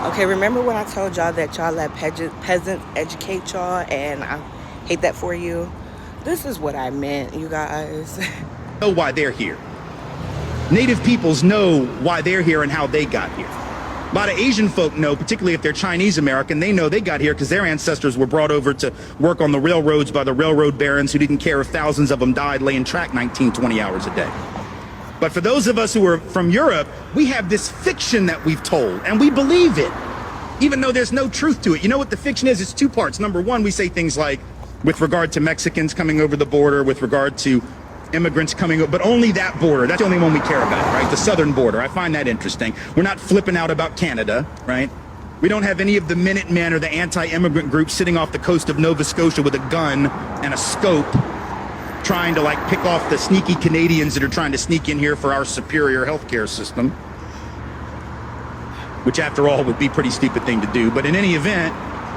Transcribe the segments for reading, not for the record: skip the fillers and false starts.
Okay, remember when I told y'all that y'all let peasants educate y'all, and I hate that for you? This is what I meant, you guys. Know why they're here. Native peoples know why they're here and how they got here. A lot of Asian folk know, particularly if they're Chinese American, they know they got here because their ancestors were brought over to work on the railroads by the railroad barons who didn't care if thousands of them died laying track 19, 20 hours a day. But for those of us who are from Europe, we have this fiction that we've told, and we believe it, even though there's no truth to it. You know what the fiction is? It's two parts. Number one, we say things like, with regard to Mexicans coming over the border, with regard to immigrants coming over, but only that border. That's the only one we care about, right? The southern border. I find that interesting. We're not flipping out about Canada, right? We don't have any of the Minutemen or the anti-immigrant groups sitting off the coast of Nova Scotia with a gun and a scope trying to like pick off the sneaky Canadians that are trying to sneak in here for our superior healthcare system, which after all would be a pretty stupid thing to do. But in any event,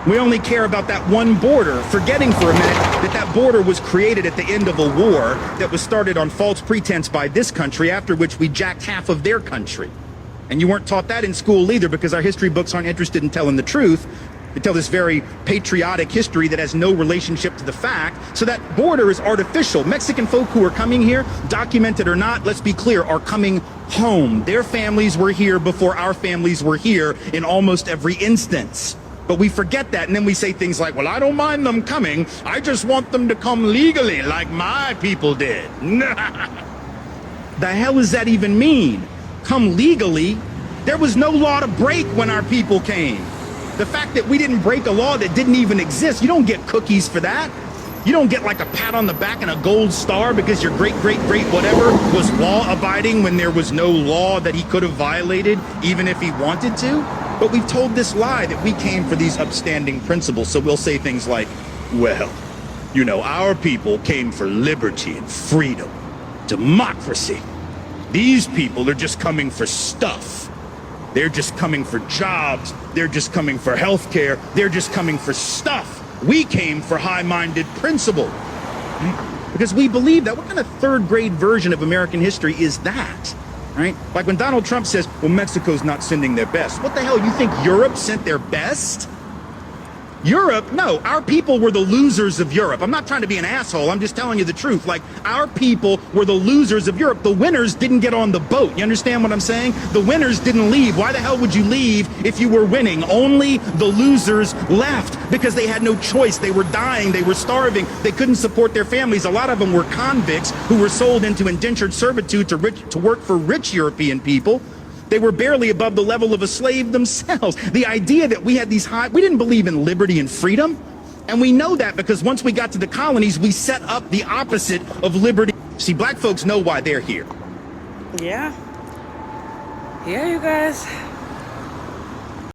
we only care about that one border, forgetting for a minute that that border was created at the end of a war that was started on false pretense by this country, after which we jacked half of their country. And you weren't taught that in school either, because our history books aren't interested in telling the truth. They tell this very patriotic history that has no relationship to the fact. So that border is artificial. Mexican folk who are coming here, documented or not, let's be clear, are coming home. Their families were here before our families were here in almost every instance. But we forget that, and then we say things like, well, I don't mind them coming. I just want them to come legally like my people did. The hell does that even mean? Come legally? There was no law to break when our people came. The fact that we didn't break a law that didn't even exist, you don't get cookies for that. You don't get like a pat on the back and a gold star because your great whatever was law abiding when there was no law that he could have violated, even if he wanted to. But we've told this lie that we came for these upstanding principles. So we'll say things like, well, you know, our people came for liberty and freedom, democracy. These people are just coming for stuff. They're just coming for jobs. They're just coming for health care. They're just coming for stuff. We came for high-minded principle. Because we believe that. What kind of third-grade version of American history is that? Right? Like when Donald Trump says, well, Mexico's not sending their best. What the hell? You think Europe sent their best? Europe? No, our people were the losers of Europe. I'm not trying to be an asshole. I'm just telling you the truth. Like, our people were the losers of Europe. The winners didn't get on the boat. You understand what I'm saying? The winners didn't leave. Why the hell would you leave if you were winning? Only the losers left because they had no choice. They were dying. They were starving. They couldn't support their families. A lot of them were convicts who were sold into indentured servitude to work for rich European people. They were barely above the level of a slave themselves. The idea that we had these we didn't believe in liberty and freedom. And we know that because once we got to the colonies, we set up the opposite of liberty. See, black folks know why they're here. Yeah. Yeah, you guys.